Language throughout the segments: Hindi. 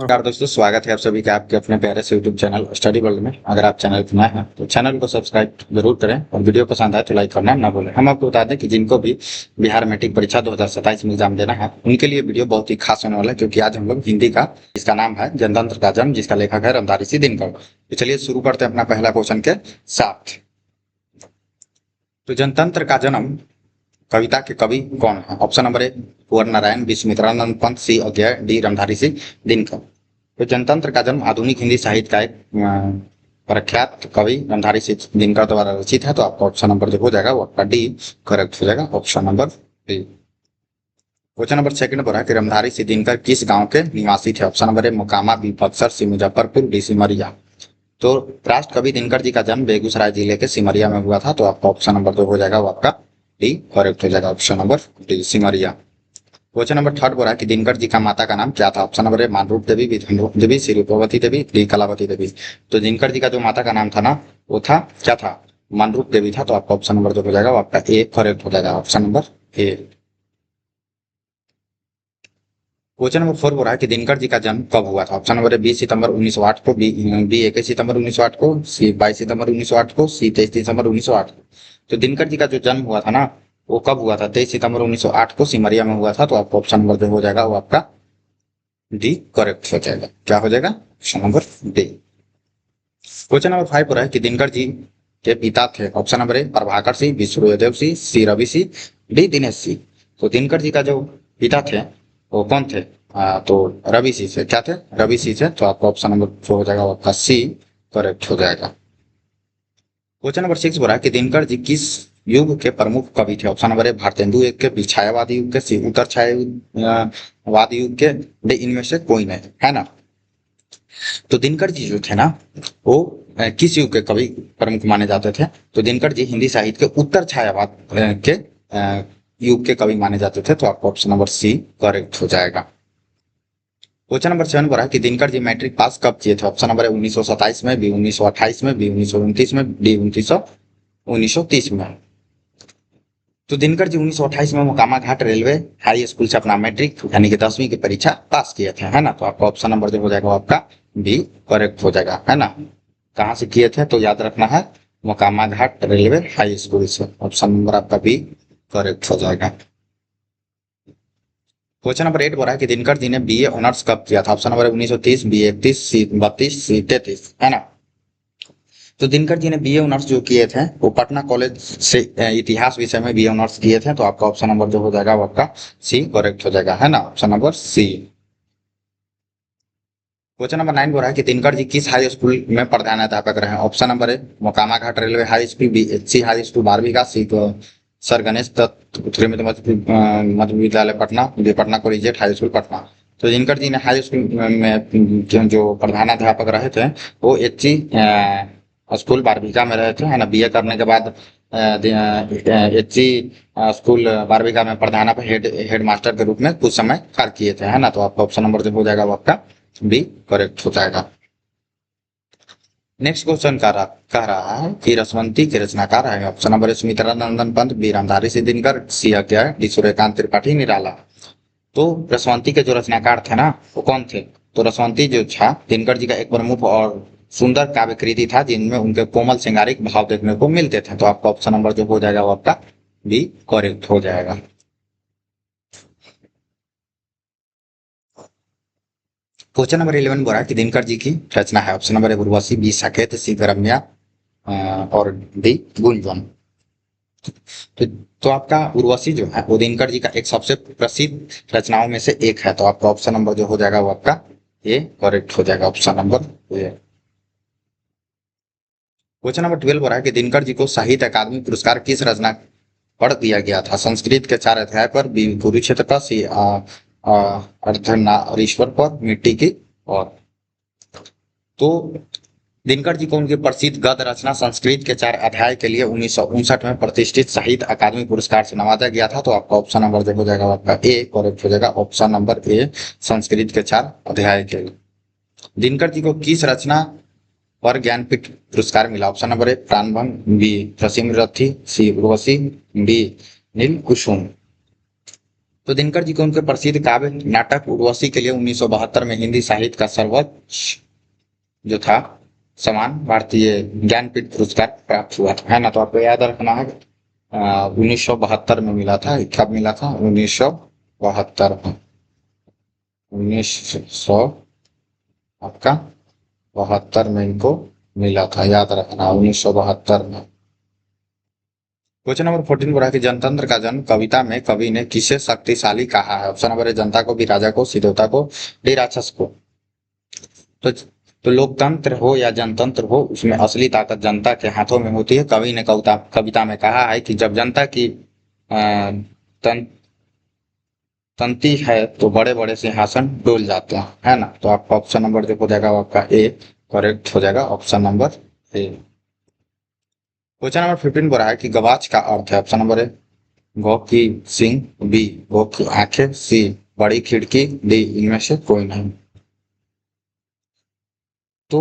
नमस्कार दोस्तों, स्वागत है आप सभी का आपके अपने प्यारे से यूट्यूब चैनल स्टडी वर्ल्ड में। अगर आप चैनल पर नए हैं तो चैनल को सब्सक्राइब जरूर करें और वीडियो पसंद आए तो लाइक करना ना भूलें। हम आपको बता दें कि जिनको भी बिहार मैट्रिक परीक्षा 2027 में एग्जाम देना है उनके लिए वीडियो बहुत ही खास होने वाला है, क्योंकि आज हम लोग हिंदी का, जिसका नाम है जनतंत्र का जन्म, जिसका लेखक है रामधारी सिंह दिनकर। तो चलिए शुरू करते हैं अपना पहला क्वेश्चन के साथ। तो जनतंत्र का जन्म कविता के कवि कौन है? Option number A Kunwar Narayan, B Sumitranand Pant, C Agyeya, D Ramdhari Singh Dinkar. तो जनतंत्र का जन्म आधुनिक हिंदी साहित्य का एक प्रख्यात कवि रामधारी सिंह दिनकर द्वारा रचित है। तो आपका ऑप्शन नंबर जो हो जाएगा वो आपका डी करेक्ट हो जाएगा, option number D. Question number second पर है कि रामधारी सिंह दिनकर किस गांव के निवासी थे? Option number A Mokama, B Buxar, C Muzaffarpur, D Simaria. तो राष्ट्र कवि दिनकर जी का जन्म बेगूसराय जिले के सिमरिया में हुआ था। तो आपका ऑप्शन नंबर जो हो जाएगा वो आपका डी करेक्ट हो जाएगा, option number D Simaria. Question number third बोला कि दिनकर जी का माता का नाम क्या था? Option number A Manroop Devi, B Dhanroop Devi, C Roopvati Devi, D Kalavati देवी। तो दिनकर जी का जो माता का नाम था ना, वो था क्या था? मानरूप देवी था। तो आपका ऑप्शन नंबर जो हो जाएगा वो आपका ए करेक्ट हो जाएगा, ऑप्शन नंबर ए। क्वेश्चन नंबर फोर बोला है कि दिनकर जी का जन्म कब हुआ था? ऑप्शन नंबर ए 20 सितंबर 1908 को, बी 21 सितंबर 1908 को, सी 22 सितंबर 1908 को, सी 23 दिसंबर 1908 को। तो दिनकर जी का जो जन्म हुआ था ना, वो कब हुआ था? 23 सितंबर 1908 को सिमरिया में हुआ था। तो आपका ऑप्शन नंबर जो हो जाएगा वो आपका डी करेक्ट हो जाएगा। क्या हो जाएगा? Option number D. Question number five पर है कि दिनकर जी के पिता थे। Option number A Prabhakar Singh, B Suryadev Singh, C Ravi Singh, D Dinesh Singh. तो दिनकर जी का जो पिता थे वो कौन थे? तो रवि सिंह से। क्या थे? रवि सिंह से। तो आपका ऑप्शन नंबर जो हो जाएगा वो आपका सी करेक्ट हो जाएगा। क्वेश्चन नंबर सिक्स बोला कि दिनकर जी किस युग के प्रमुख कवि थे? ऑप्शन नंबर ए भारतेंदु युग के, बी छायावादी युग के, सी उत्तर छायावादी युग के, डी इनमें से कोई नहीं, है ना। तो दिनकर जी जो थे ना, वो किस युग के कवि प्रमुख माने जाते थे? तो दिनकर जी हिंदी साहित्य के उत्तर छायावाद के युग के कवि माने जाते थे। तो आपका ऑप्शन नंबर सी करेक्ट हो जाएगा। क्वेश्चन नंबर सेवन बोला कि दिनकर जी मैट्रिक पास कब किए थे? ऑप्शन नंबर ए 1927 में, बी 1928 में, बी 1929 में, डी 1930 में। तो दिनकर जी 1928 में Mokama Ghat railway high school से अपना मैट्रिक यानी कि 10वीं की परीक्षा पास किए थे, है ना। तो आपका ऑप्शन नंबर जो हो जाएगा आपका बी करेक्ट हो जाएगा, है ना। कहाँ से किए थे? तो याद रखना है Mokama Ghat railway high school से। ऑप्शन नंबर आपका बी करेक्ट हो जाएगा। क्वेश्चन नंबर 8 बोल रहा है कि दिनकर जी ने बीए ऑनर्स कब किया था? ऑप्शन नंबर 1930, बी 31, सी 32, सी 33, है ना। तो दिनकर जी ने बीए ऑनर्स जो किए थे वो पटना कॉलेज से इतिहास विषय में बीए ऑनर्स किए थे। तो आपका ऑप्शन नंबर जो हो जाएगा वो आपका सी करेक्ट हो जाएगा, है ना, option number C. Question number 9 बोल रहा है कि दिनकर जी किस हाई स्कूल में प्रधानाध्यापक रहे? Option number A Mokama Ghat railway high school, B HC high school बारहवीं, सी सर गणेश दत्त उत्तरी मध्य विद्यालय Patna, B Patna collegiate high school Patna. तो दिनकर जी ने हाई स्कूल में जो प्रधानाध्यापक रहे थे वो एचसी स्कूल बारहवीं में रहे थे, है ना। बीए करने के बाद एचसी स्कूल बारहवीं में प्रधाना हेड मास्टर के रूप में कुछ समय कार्य किए थे, है ना। तो आपका ऑप्शन नंबर जो हो जाएगा वो आपका बी करेक्ट हो जाएगा। नेक्स्ट क्वेश्चन कह रहा है कि रसवंती के रचनाकार है। Option number Sumitranandan Pant, B Ramdhari Singh Dinkar, C Agyeya, D Suryakant Tripathi Nirala. तो रसवंती के जो रचनाकार थे ना वो कौन थे? तो रसवंती जो था दिनकर जी का एक प्रमुख और सुंदर काव्य कृति था, जिनमें उनके कोमल श्रृंगारिक भाव देखने को मिलते थे। तो आपका ऑप्शन नंबर जो हो जाएगा वो आपका बी करेक्ट हो जाएगा। क्वेश्चन नंबर 11 बोला कि दिनकर जी की रचना है। Option number A Urvashi, B Saket, C Gramya और डी गुंजन। तो, तो आपका उर्वशी जो है वो दिनकर जी का एक सबसे प्रसिद्ध रचनाओं में से एक है। तो आपका ऑप्शन नंबर जो हो जाएगा वो आपका ए करेक्ट हो जाएगा, ऑप्शन नंबर ए। क्वेश्चन नंबर 12 बोला है कि दिनकर जी को साहित्य अकादमी पुरस्कार किस रचना पर दिया गया था? संस्कृत के 4 अध्याय पर, बी कुरुक्षेत्र पर, सी अर्धनारीश्वर पर, मिट्टी की और। तो दिनकर जी को उनकी प्रसिद्ध गद्य रचना संस्कृत के 4 अध्याय के लिए 1959 में प्रतिष्ठित साहित्य अकादमी पुरस्कार से नवाजा गया था। तो आपका ऑप्शन नंबर जो हो जाएगा आपका ए करेक्ट हो जाएगा, ऑप्शन नंबर ए संस्कृत के 4 अध्याय के लिए। दिनकर जी को किस रचना पर ज्ञानपीठ पुरस्कार मिला? ऑप्शन नंबर ए प्राणभंग, बी रसिम रथी, सी उर्वशी, डी नील कुसुम। तो दिनकर जी को उनके प्रसिद्ध काव्य नाटक उर्वशी के लिए 1972 में हिंदी साहित्य का सर्वोच्च जो था सम्मान भारतीय ज्ञानपीठ पुरस्कार प्राप्त हुआ था, है ना। तो आपको याद रखना है 1972 में मिला था। कब मिला था? 1972 में। 1900 आपका 72 में इनको मिला था, याद रखना 1972 में। क्वेश्चन नंबर 14 बोला कि जनतंत्र का जन्म कविता में कवि ने किसे शक्तिशाली कहा है? ऑप्शन नंबर ए जनता को, बी राजा को, सी देवता को, डी राक्षस को। तो लोकतंत्र हो या जनतंत्र हो, उसमें असली ताकत जनता के हाथों में होती है। कवि ने कविता में कहा है कि जब जनता की तन, तंती है तो बड़े बड़े सिंहासन डोल जाते हैं, है ना। तो आपका ऑप्शन नंबर जो हो जाएगा वो आपका ए करेक्ट हो जाएगा, ऑप्शन नंबर ए। क्वेश्चन नंबर 15 बोला है कि गवाच का अर्थ है। ऑप्शन नंबर ए गौ की सिंह, बी गौ की आंखें, सी बड़ी खिड़की, डी इनमें से कोई नहीं। तो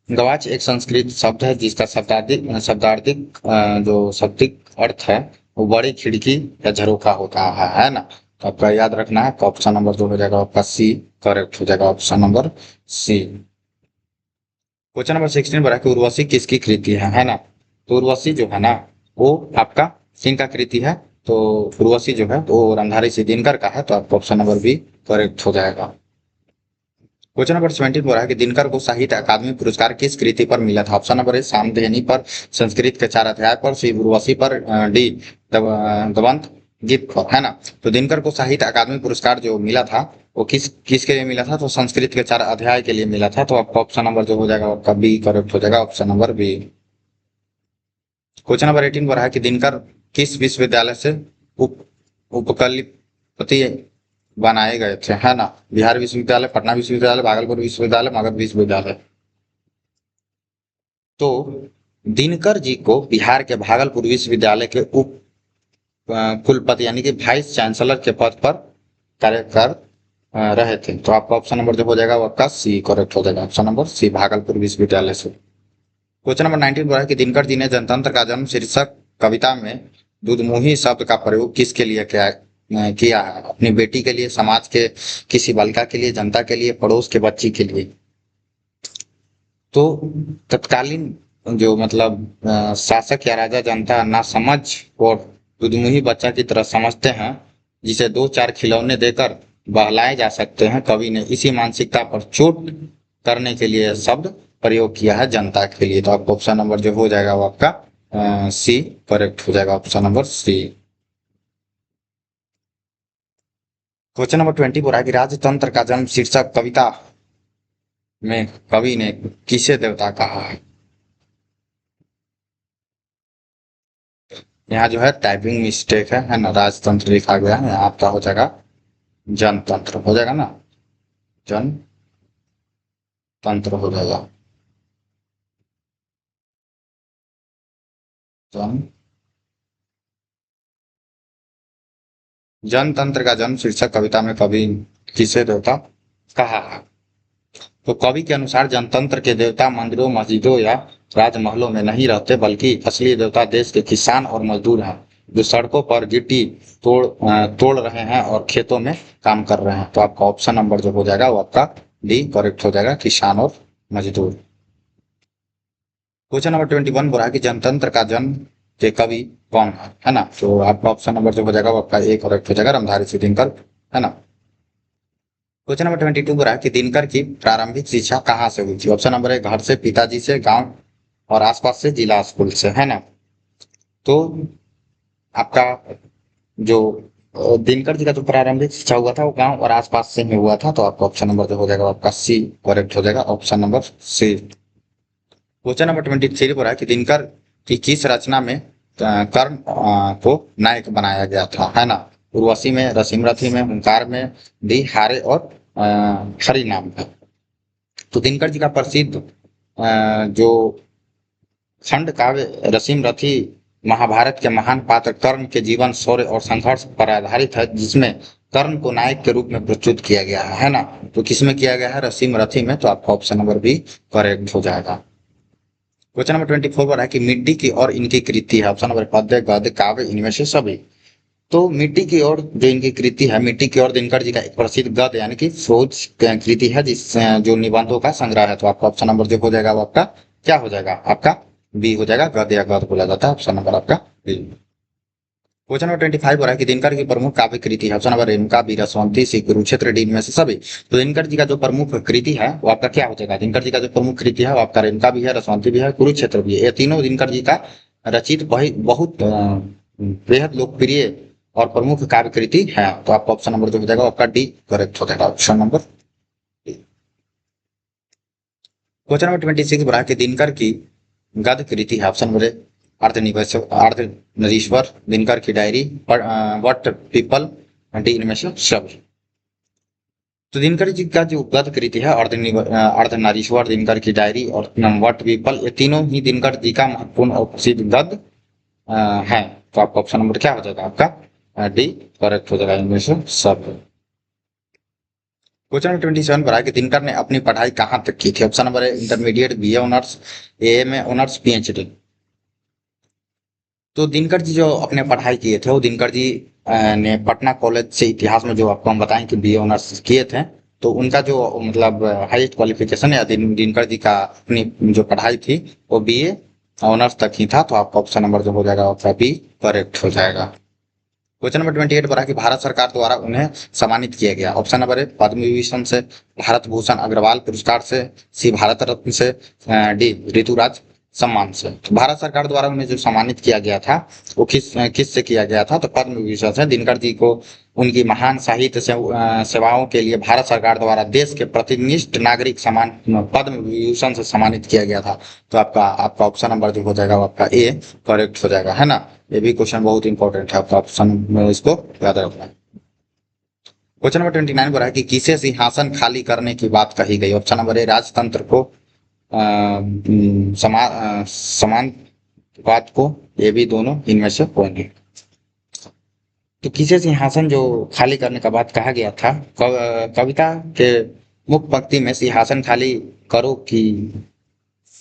गवाच एक संस्कृत शब्द है जिसका शब्दार्थिक जो शाब्दिक अर्थ है वो बड़ी खिड़की या झरोखा होता है ना। तो आपका याद रखना है ऑप्शन नंबर जो हो जाएगा आपका सी करेक्ट हो जाएगा, option number C. Question number 16 बोला कि उर्वशी किसकी कृति है ना। तो उर्वशी जो है ना वो आपका सिंह का कृति है। तो उर्वशी जो है वो रंधारी से दिनकर का है। तो आपका ऑप्शन नंबर बी करेक्ट हो जाएगा। क्वेश्चन नंबर 17 बोला है कि दिनकर को साहित्य अकादमी पुरस्कार किस कृति पर मिला था? ऑप्शन नंबर ए सामधेनी पर, संस्कृत के 4 अध्याय पर, सी उर्वशी पर, डी दबंत गीत पर, है ना। तो दिनकर को साहित्य अकादमी पुरस्कार जो मिला था वो किसके लिए मिला था? तो संस्कृत के 4 अध्याय के लिए मिला था। तो आपका ऑप्शन नंबर जो हो जाएगा आपका बी करेक्ट हो जाएगा, option number B. Question number 18 बोला है कि दिनकर किस विश्वविद्यालय से उपकुलपति बनाए गए थे, है ना। बिहार विश्वविद्यालय, पटना विश्वविद्यालय, भागलपुर विश्वविद्यालय, मगध विश्वविद्यालय। तो दिनकर जी को बिहार के भागलपुर विश्वविद्यालय के उप कुलपति यानी कि वाइस चांसलर के पद पर कार्य कर रहे थे। तो आपका ऑप्शन नंबर जो हो जाएगा वो आपका सी करेक्ट हो जाएगा, ऑप्शन नंबर सी भागलपुर विश्वविद्यालय से। क्वेश्चन नंबर 19 बोला है कि दिनकर जी ने जनतंत्र का जन्म शीर्षक कविता में दुधमुही शब्द का प्रयोग किसके लिए किया है? अपनी बेटी के लिए, समाज के किसी बालिका के लिए, जनता के लिए, पड़ोस के बच्ची के लिए। तो तत्कालीन जो मतलब शासक या राजा जनता ना समझ और दुधमुही बच्चा की तरह समझते हैं जिसे 2-4 खिलौने देकर बहलाए जा सकते हैं। कवि ने इसी मानसिकता पर चोट करने के लिए शब्द प्रयोग किया है जनता के लिए। तो आपको ऑप्शन नंबर जो हो जाएगा वो आपका सी करेक्ट हो जाएगा, option number C. Question number 20 बोला है कि राजतंत्र का जन्म शीर्षक कविता में कवि ने किसे देवता कहा है? यहाँ जो है टाइपिंग मिस्टेक है ना, राजतंत्र लिखा गया है, यहाँ आपका हो जाएगा जनतंत्र हो जाएगा ना, जनतंत्र हो जाएगा, जन जनतंत्र का जन्म शीर्षक कविता में कवि किसे देवता कहा है? तो कवि के अनुसार जनतंत्र के देवता मंदिरों, मस्जिदों या राजमहलों में नहीं रहते, बल्कि असली देवता देश के किसान और मजदूर हैं जो सड़कों पर गिट्टी तोड़ रहे हैं और खेतों में काम कर रहे हैं। तो आपका ऑप्शन नंबर जो हो जाएगा वो आपका डी करेक्ट हो जाएगा, किसान और मजदूर। क्वेश्चन नंबर 21 बोला है कि जनतंत्र का जन्म के कवि कौन है ना। तो आपका ऑप्शन नंबर जो हो जाएगा वो आपका ए करेक्ट हो जाएगा, रमधारी सिंह दिनकर, है ना। क्वेश्चन नंबर 22 बोला है कि दिनकर की प्रारंभिक शिक्षा कहाँ से हुई थी? ऑप्शन नंबर ए घर से, पिताजी से, गांव और आसपास से, जिला स्कूल से, है ना। तो आपका जो दिनकर जी का जो प्रारंभिक शिक्षा हुआ था वो गांव और आसपास से ही हुआ था। तो आपका ऑप्शन नंबर जो हो जाएगा आपका सी करेक्ट हो जाएगा, option number C. Question number 23 बोला है कि दिनकर की किस रचना में कर्ण को नायक बनाया गया था, है ना। उर्वशी में, रसीमरथी में, हुंकार में, डी हारे और हरि नाम में। तो दिनकर जी का प्रसिद्ध जो खंड काव्य रसीमरथी महाभारत के महान पात्र कर्ण के जीवन, शौर्य और संघर्ष पर आधारित है, जिसमें कर्ण को नायक के रूप में प्रस्तुत किया गया है ना। तो किसमें किया गया है? रसीमरथी में। तो आपका ऑप्शन नंबर बी करेक्ट हो जाएगा। क्वेश्चन नंबर 24 पर है कि मिट्टी की और इनकी कृति है। ऑप्शन नंबर पद्य, गद्य, काव्य, इनमें से सभी। तो मिट्टी की ओर जो इनकी कृति है, मिट्टी की ओर दिनकर जी का एक प्रसिद्ध गद्य यानी कि फ्रोज कृति है, जिस जो निबंधों का संग्रह है। तो आपका ऑप्शन नंबर जो हो जाएगा वो आपका क्या हो जाएगा, आपका बी हो जाएगा। गद्य या गद्य बोला जाता है, ऑप्शन नंबर आपका बी। क्वेश्चन नंबर 25 हो रहा है कि दिनकर की प्रमुख काव्य कृति है। ऑप्शन नंबर रेणुका, वीरस्वंती, श्री कुरुक्षेत्र, डी में से सभी। तो दिनकर जी का जो प्रमुख कृति है वो आपका क्या हो जाएगा, दिनकर जी का जो प्रमुख कृति है वो आपका रेणुका भी है, रसवंती भी है, कुरुक्षेत्र भी है। ये तीनों दिनकर जी का रचित बहुत बेहद लोकप्रिय और प्रमुख काव्य कृति है। तो आपका ऑप्शन नंबर जो हो जाएगा आपका डी करेक्ट हो जाएगा, option number D. Question number 26 बोला है कि दिनकर की गद्य कृति है। ऑप्शन नंबर अर्धनरीश्वर, दिनकर की डायरी, व्हाट पीपल, डी इनमें से सभी। तो दिनकर जी का जो गद्य कृति है अर्धनारीश्वर, दिनकर की डायरी और व्हाट पीपल, ये तीनों ही दिनकर जी का महत्वपूर्ण और प्रसिद्ध गद्य है। तो आपका ऑप्शन नंबर क्या हो जाएगा, आपका डी करेक्ट हो जाएगा, इनमें से सब। क्वेश्चन नंबर 27 पर है कि दिनकर ने अपनी पढ़ाई कहाँ तक की थी। ऑप्शन नंबर है इंटरमीडिएट, बीए ऑनर्स, ए में ऑनर्स, पीएचडी। तो दिनकर जी जो अपने पढ़ाई किए थे वो दिनकर जी ने पटना कॉलेज से इतिहास में जो आपको हम बताएं कि बीए ऑनर्स किए थे। तो उनका जो मतलब हाईएस्ट क्वालिफिकेशन है दिनकर जी का अपनी जो पढ़ाई थी वो बीए ऑनर्स तक ही था। तो आपका ऑप्शन नंबर जो हो जाएगा आपका बी करेक्ट हो जाएगा। क्वेश्चन नंबर 28 पर है कि भारत सरकार द्वारा उन्हें सम्मानित किया गया। ऑप्शन नंबर है पद्म विभूषण से, भारत भूषण अग्रवाल पुरस्कार से, सी भारत रत्न से, डी ऋतुराज सम्मान से। तो भारत सरकार द्वारा उन्हें जो सम्मानित किया गया था वो किस से किया गया था, तो पद्म विभूषण से। दिनकर जी को उनकी महान साहित्य सेवाओं के लिए भारत सरकार द्वारा देश के प्रतिनिष्ठ नागरिक सम्मान पद्म विभूषण से सम्मानित किया गया था। तो आपका आपका ऑप्शन नंबर जो हो जाएगा वो आपका ए करेक्ट हो जाएगा, है ना। ये भी क्वेश्चन बहुत इंपॉर्टेंट है, आपका ऑप्शन में इसको याद रखना है। क्वेश्चन नंबर 29 बोला है कि किसे सिंहासन खाली करने की बात कही गई। ऑप्शन नंबर ए राजतंत्र को, समांतवाद को, ये भी दोनों इनमें से होंगे। तो किसे सिंहासन जो खाली करने का बात कहा गया था, कविता के मुख्य पंक्ति में सिंहासन खाली करो कि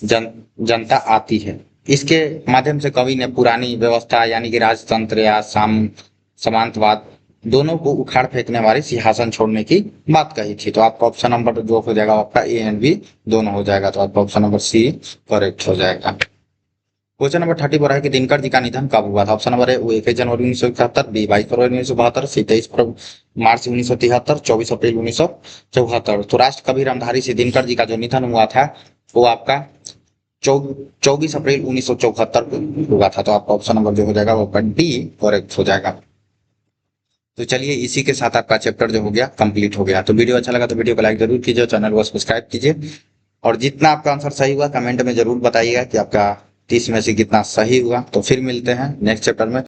जनता आती है। इसके माध्यम से कवि ने पुरानी व्यवस्था यानी कि राजतंत्र या समांतवाद दोनों को उखाड़ फेंकने वाली सिंहासन छोड़ने की बात कही थी। तो आपका ऑप्शन नंबर जो हो जाएगा आपका ए एंड बी दोनों हो जाएगा। तो आपका ऑप्शन नंबर सी करेक्ट हो जाएगा। क्वेश्चन नंबर 30 बोला है कि दिनकर जी का निधन कब हुआ था। ऑप्शन नंबर है वो 1 जनवरी 1971, बी 22 फरवरी 1972, सी 23 मार्च 1973, 24 अप्रैल 1974। तो राष्ट्र कवि रामधारी सिंह दिनकर जी का जो निधन हुआ था वो आपका 24 अप्रैल 1974 को हुआ था। तो आपका ऑप्शन नंबर जो हो जाएगा वो डी करेक्ट हो जाएगा। तो चलिए इसी के साथ आपका चैप्टर जो हो गया कंप्लीट हो गया। तो वीडियो अच्छा लगा तो वीडियो को लाइक जरूर कीजिए, चैनल को सब्सक्राइब कीजिए और जितना आपका आंसर सही हुआ कमेंट में जरूर बताइएगा कि आपका 30 में से कितना सही हुआ। तो फिर मिलते हैं नेक्स्ट चैप्टर में।